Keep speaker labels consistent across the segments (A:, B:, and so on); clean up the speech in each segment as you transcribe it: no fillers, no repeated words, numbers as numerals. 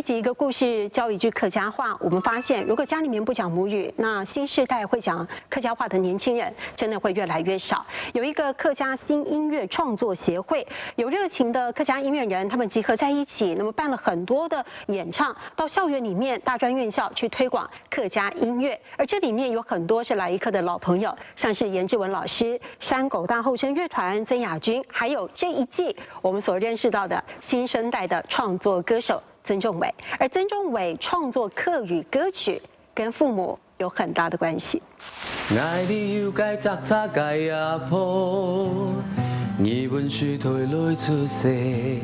A: 集一个故事教一句客家话，我们发现，如果家里面不讲母语，那新世代会讲客家话的年轻人真的会越来越少。有一个客家新音乐创作协会，有热情的客家音乐人，他们集合在一起，那么办了很多的演唱，到校园里面、大专院校去推广客家音乐。而这里面有很多是来一课的老朋友，像是颜志文老师、山狗大后生乐团、曾雅君，还有这一季我们所认识到的新生代的创作歌手曾仲伟。而曾仲伟创作客语歌曲，跟父母有很大的关系。
B: 爱你又该扎扎该呀破，你问是退来出世。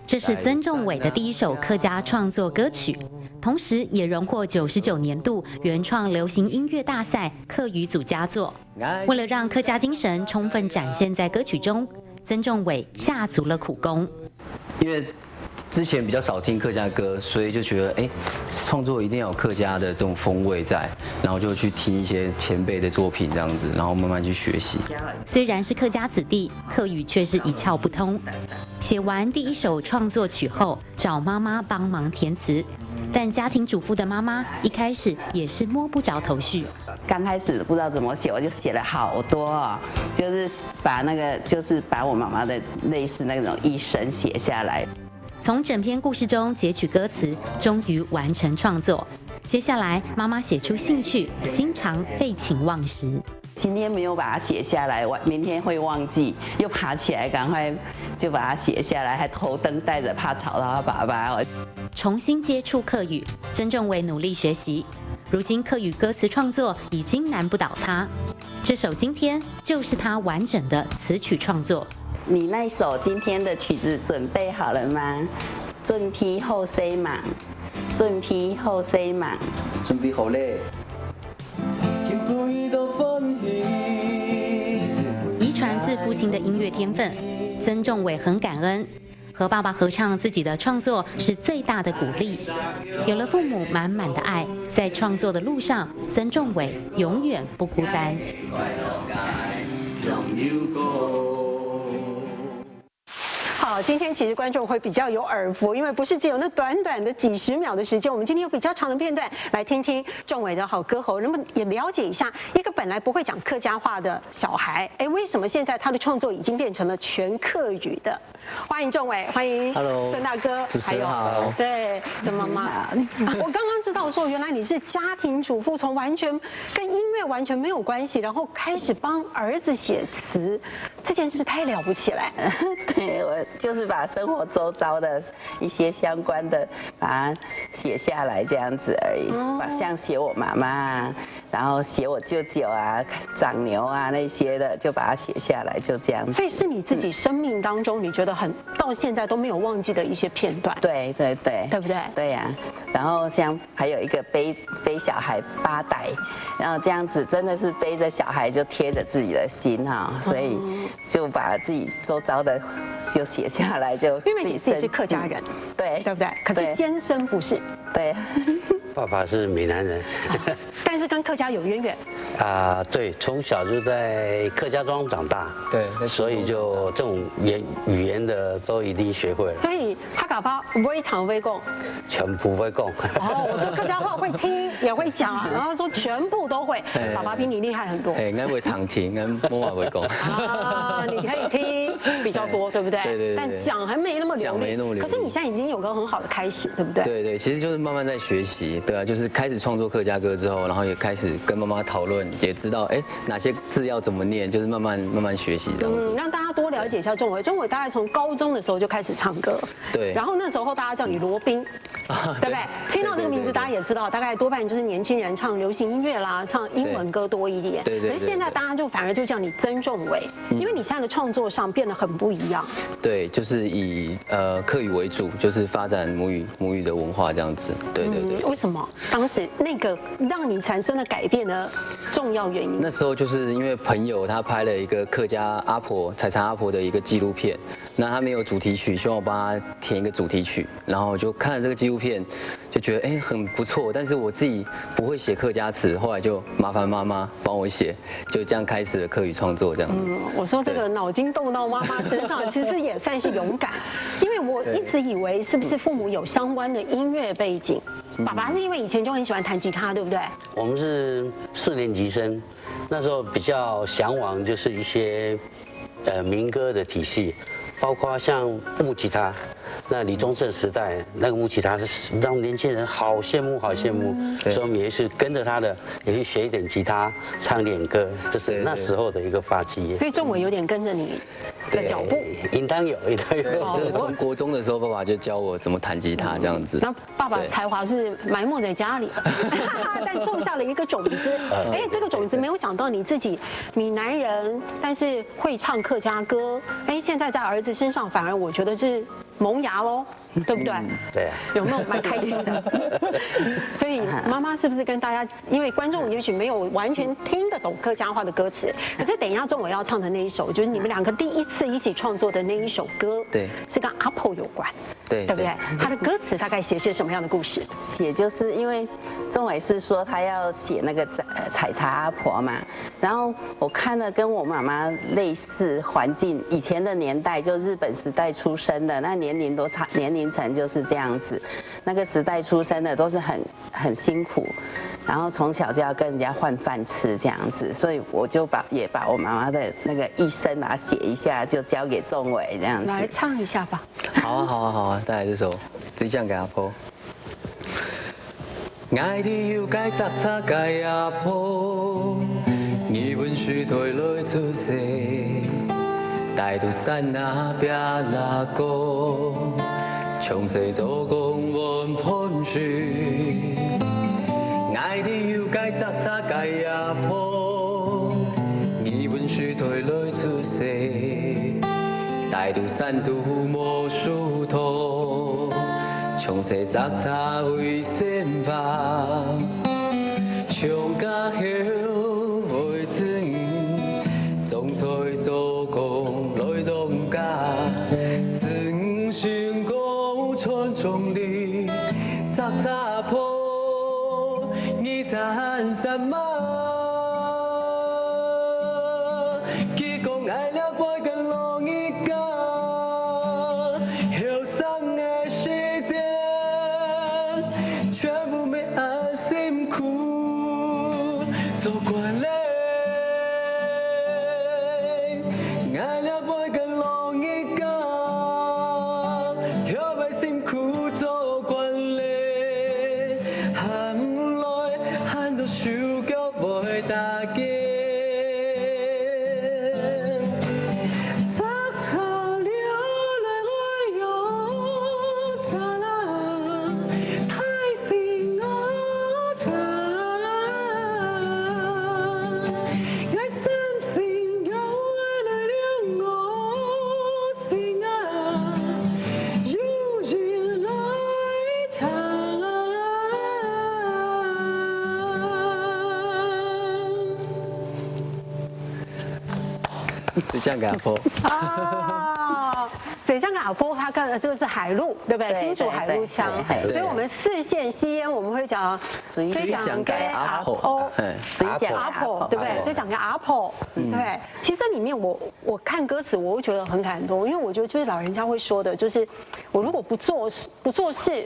C: 这是曾仲伟的第一首客家创作歌曲，同时也荣获99年度原创流行音乐大赛客语组佳作。为了让客家精神充分展现在歌曲中，曾仲伟下足了苦功。
B: 因为之前比较少听客家歌，所以就觉得创作一定要有客家的这种风味在，然后就去听一些前辈的作品这样子，然后慢慢去学习。
C: 虽然是客家子弟，客语却是一窍不通。写完第一首创作曲后，找妈妈帮忙填词，但家庭主妇的妈妈一开始也是摸不着头绪。
D: 刚开始不知道怎么写，我就写了好多哦，就是把我妈妈的类似那种一生写下来。
C: 从整篇故事中截取歌词，终于完成创作。接下来，妈妈写出兴趣，经常废寝忘食。
D: 今天没有把它写下来，明天会忘记，又爬起来赶快就把它写下来，还头灯带着，怕吵到他爸爸。
C: 重新接触客语，曾仲伟努力学习。如今客语歌词创作已经难不倒他。这首《今天》就是他完整的词曲创作。
D: 你那首今天的曲子准备好了吗？准批后 C 嘛，准批后 C 嘛，
B: 准备好嘞。
C: 遗传自父亲的音乐天分，曾仲伟很感恩。和爸爸合唱自己的创作是最大的鼓励。有了父母满满的爱，在创作的路上，曾仲伟永远不孤单。
A: 好，今天其实观众会比较有耳福，因为不是只有那短短的几十秒的时间，我们今天有比较长的片段来听听仲伟的好歌喉，那么也了解一下一个本来不会讲客家话的小孩，为什么现在他的创作已经变成了全客语的？欢迎仲伟，欢迎
B: Hello
A: 曾大哥，
B: 主持人好，
A: 对，曾妈妈。我刚刚知道说，原来你是家庭主妇，从完全跟音乐完全没有关系，然后开始帮儿子写词，这件事太了不起了。
D: 对，我就是把生活周遭的一些相关的把它写下来这样子而已，像写我妈妈啊，然后写我舅舅啊、长牛啊那些的，就把它写下来，就这样子。
A: 所以是你自己生命当中你觉得到现在都没有忘记的一些片段。
D: 对对对，
A: 对不对？
D: 对呀。然后像还有一个背小孩8代，然后这样子真的是背着小孩就贴着自己的心哈，所以就把自己周遭的就写下来，就
A: 因为你自己是客家人，
D: 对
A: 对不对？可是先生不是，
D: 对。
E: 爸爸是闽南人，
A: 但是跟客家有渊源
E: 对，从小就在客家庄长大，
B: 对，
E: 所以就这种语言的都一定学会了。
A: 所以客家话非常会讲，
E: 全部会讲。
A: 我说客家话会听也会讲啊，然后说全部都会。爸爸比你厉害很多。
B: 应该会躺听，应该妈妈会讲。
A: 你可以听比较多，对不对？
B: 对。
A: 但讲还没那么流利。
B: 讲没那么流利。
A: 可是你现在已经有个很好的开始，对不对？
B: 对，其实就是慢慢在学习。对啊，就是开始创作客家歌之后，然后也开始跟妈妈讨论，也知道哪些字要怎么念，就是慢慢学习这样子。
A: 让大家多了解一下仲伟。仲伟大概从高中的时候就开始唱歌，
B: 对。
A: 然后那时候大家叫你罗宾，对不对？听到这个名字大家也知道，大概多半就是年轻人唱流行音乐啦，唱英文歌多一点。
B: 对。
A: 可是现在大家反而就叫你曾仲伟，因为你现在的创作上变得很不一样。
B: 对，就是以客语为主，就是发展母语的文化这样子。对。
A: 为什么当时那个让你产生了改变的重要原因？
B: 那时候就是因为朋友他拍了一个客家采茶阿婆的一个纪录片，那他没有主题曲，希望我帮他填一个主题曲，然后就看了这个纪录录片，就觉得很不错，但是我自己不会写客家词，后来就麻烦妈妈帮我写，就这样开始了客语创作这样子。
A: 我说这个脑筋动到妈妈身上，其实也算是勇敢，因为我一直以为是不是父母有相关的音乐背景。爸爸是因为以前就很喜欢弹吉他，对不对？
E: 我们是4年级生，那时候比较向往就是一些民歌的体系，包括像木吉他。那李宗盛时代那个木吉他是让年轻人好羡慕，好羡慕，所以我们也是跟着他的，也去学一点吉他，唱点歌，这是那时候的一个发迹。
A: 所以仲伟有点跟着你的脚步，
E: 应当有。
B: 就是从国中的时候，爸爸就教我怎么弹吉他这样子。
A: 那爸爸才华是埋没在家里，但种下了一个种子。这个种子没有想到你自己闽南人，但是会唱客家歌，现在在儿子身上反而我觉得是萌芽喽，对不对？
E: 对，
A: 有没有蛮开心的？所以妈妈是不是跟大家，因为观众也许没有完全听得懂客家话的歌词，可是等一下仲伟要唱的那一首，就是你们两个第一次一起创作的那一首歌，
B: 对，
A: 是跟阿婆有关，
B: 对
A: 不对？他的歌词大概写些什么样的故事？
D: 写就是因为仲伟是说他要写那个采茶阿婆嘛，然后我看了跟我妈妈类似环境，以前的年代就日本时代出生的，那年龄层就是这样子，那个时代出生的都是很辛苦，然后从小就要跟人家换饭吃这样子，所以我就把我妈妈的那个一生把它写一下，就交给仲伟这样子。
A: 来唱一下吧。
B: 好啊，带来这首《水酱给阿婆》。爱你又该杂杂给阿婆，你温水退来出世，大肚山那边那个，从细做工温喷水。爱你又该杂杂给阿婆，你温水退来出世，大肚山肚无梳头。从细杂杂为先吧，唱甲后袂准，种菜做工来农家，真心讲传宗里，杂杂婆你赞什么？去讲爱了八根路一家，后生的时间。全部没安心苦，做惯嘞，爱了八个路一家，跳袂辛苦做惯嘞，喊来喊到手脚袂打结。就这样给阿婆
A: 啊，水酱给阿婆，他看的这个是海陆，对不对？新竹海陆腔，所以我们4县西烟我们会讲
D: 水
A: 酱给阿婆，
D: 水酱
A: 阿婆，对不对？水酱给阿婆，对。其实里面我看歌词，我会觉得很感动，因为我觉得就是老人家会说的，就是我如果不做事，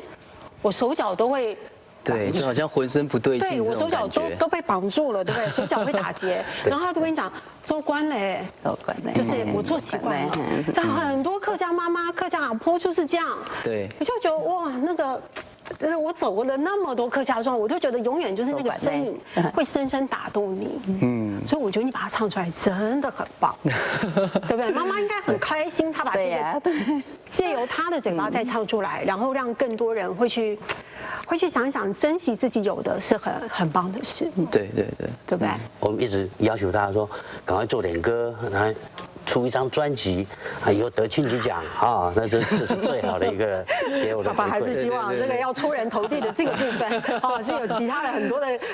A: 我手脚都会。
B: 对，就好像浑身不对劲。
A: 对我手脚都被绑住了，对不对？手脚会打结，然后他就跟你讲做官嘞，
D: 做官嘞，
A: 就是我做习惯了。这很多客家妈妈、客家阿婆就是这样。
B: 对，
A: 我就觉得哇，那个。我走了那么多客家庄，我就觉得永远就是那个身影会深深打动你。所以我觉得你把它唱出来真的很棒，对不对？妈妈应该很开心，她把这个借由她的嘴巴再唱出来，然后让更多人会去想一想，珍惜自己有的是很棒的事。
B: 对，
A: 对不对？
E: 我们一直要求他说，赶快做点歌，然后出一张专辑，以后得金曲奖啊，那这是最好的一个给我的。
A: 爸爸还是希望这个要出人头地的这个部分，是有其他的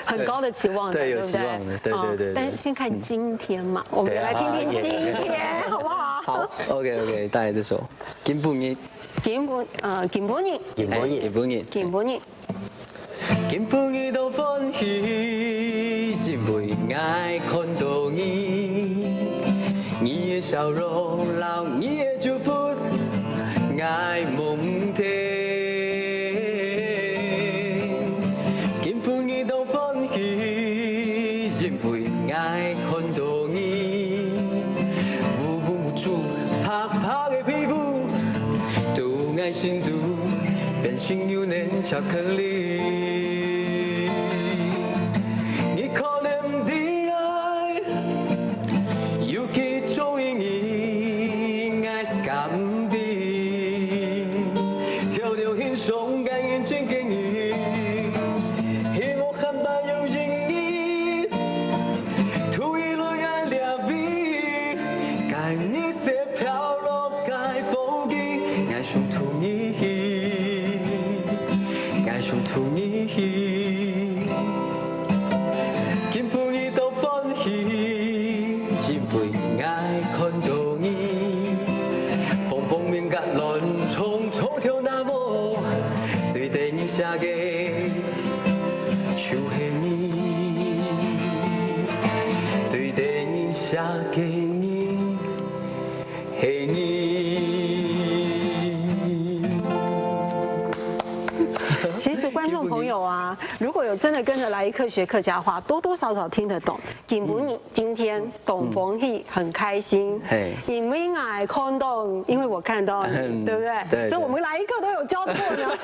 A: 很高的期望的，
B: 对，有希望的，对。
A: 但是先看今天嘛，我们来听听今天，好不好？
B: 好 ，OK， 带来这首《金不日》。
A: 金本日，
E: 金本日，
A: 金本日。
B: 金本日都欢喜，因为爱看到你，你的笑容，留你的祝福，爱梦甜。金本日都欢喜，因为爱看到你，无温无助，拍拍的皮肤，都爱心度，变成有年巧克力。
A: 其实观众朋友啊，如果有真的跟着来一课学客家话，多多少少听得懂。金本日今天懂逢喜很开心，因为爱看到，因为我看到你，对不对？
B: 对。
A: 所以我们来一课都有教过呢。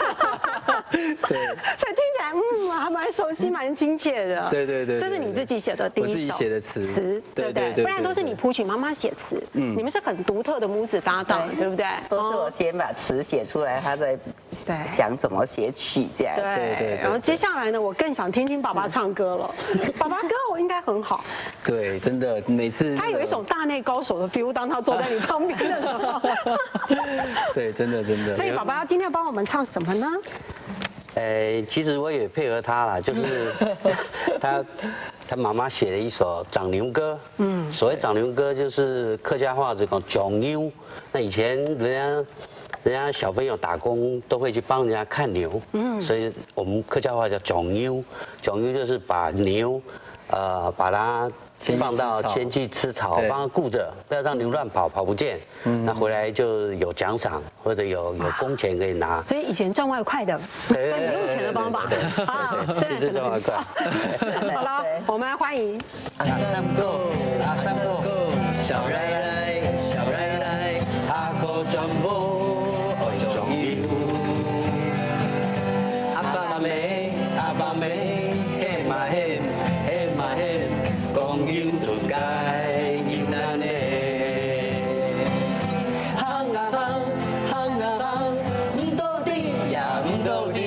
B: 对。
A: 所以听起来还蛮熟悉、蛮亲切的。
B: 对。这
A: 是你自己写的第一首。
B: 我自己写的词，
A: 对不对？不然都是你谱曲，妈妈写词。你们是很独特的母子搭档，对不对？
D: 都是我先把词写出来，他再想怎么写曲这样。
A: 对。然后接下来呢，我更想听听爸爸唱歌了。爸爸歌我应该很好。
B: 对，真的每次
A: 他有一种大内高手的 feel， 当他坐在你旁边的时候。
B: 对，真的。
A: 所以爸爸今天要帮我们唱什么呢？
E: 其实我也配合他啦，就是他妈妈写了一首长牛歌。所谓长牛歌就是客家话这个长牛。那以前人家小朋友打工都会去帮人家看牛，所以我们客家话叫长牛。长牛就是把牛，把它放到前去吃草，帮它顾着，不要让牛乱跑不见。那回来就有奖赏或者有工钱可以拿。
A: 所以以前赚外快的，赚零用钱的方法啊，现在可能很少。好了，我们来欢迎。
B: 阿三哥，小来，插个转播。阿爸妹，嘿嘛嘿，讲究就该应咱的。行啊，唔到底也唔到底，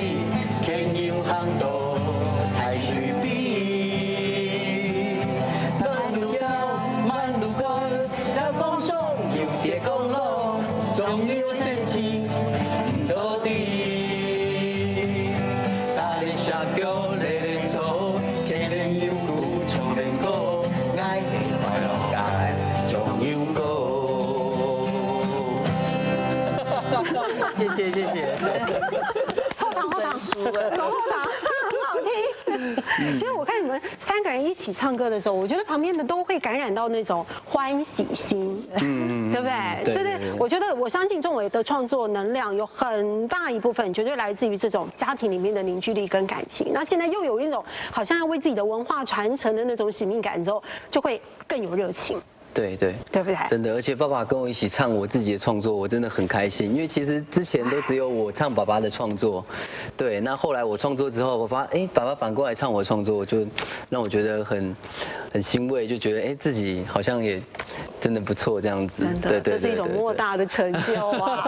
B: 牵牛行道太随便。慢路高，要讲爽又别讲老，总有生气唔到底。谢谢。
A: 后堂，很好听。其实我看你们3个人一起唱歌的时候，我觉得旁边的都会感染到那种欢喜心，对不对？所以我觉得我相信仲伟的创作能量有很大一部分绝对来自于这种家庭里面的凝聚力跟感情。那现在又有一种好像要为自己的文化传承的那种使命感之后，就会更有热情。
B: 对不
A: 对？
B: 真的，而且爸爸跟我一起唱我自己的创作，我真的很开心。因为其实之前都只有我唱爸爸的创作，对。那后来我创作之后，我发现，爸爸反过来唱我的创作，就让我觉得很欣慰，就觉得自己好像也真的不错这样子。
A: 对，这是一种莫大的成就啊！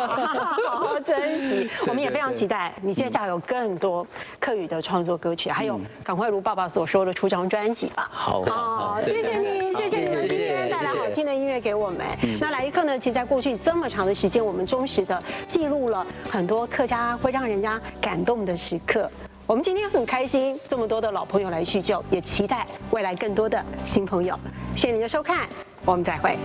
A: 好好珍惜。我们也非常期待你接下来有更多客语的创作歌曲，还有赶快如爸爸所说的出张专辑吧。
B: 好，
A: 谢谢你们今天带来好听的音乐给我们。那来一课呢，其实在过去这么长的时间，我们忠实的记录了很多客家会让人家感动的时刻。我们今天很开心，这么多的老朋友来叙旧，也期待未来更多的新朋友。谢谢您的收看，我们再会。